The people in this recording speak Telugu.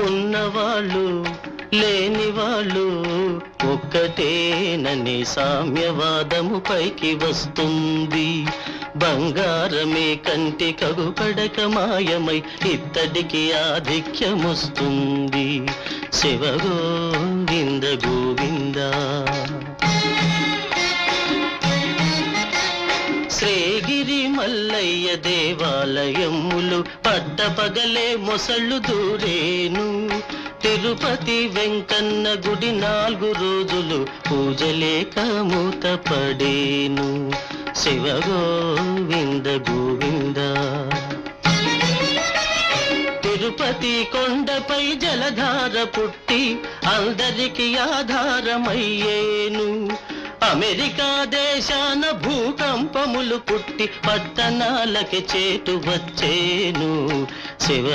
ఉన్నవాళ్ళు లేని వాళ్ళు ఒక్కటేనని సామ్యవాదము పైకి వస్తుంది. బంగారమే కంటి కగుపడక మాయమై ఇత్తడికి ఆధిక్యమొస్తుంది. శివ గోవింద గోవింద. శ్రీగిరి మల్లయ్య దేవాలయములు పట్టపగలే మొసళ్ళు దూరేను. తిరుపతి వెంకన్న గుడి 4 రోజులు పూజలేక మూతపడేను. శివ గోవింద గోవింద. తిరుపతి కొండపై జలధార పుట్టి అందరికి ఆధారమయ్యేను. అమెరికా దేశాన భూకంపములు పుట్టి పట్టణాలకి చేటు వచ్చేను. శివ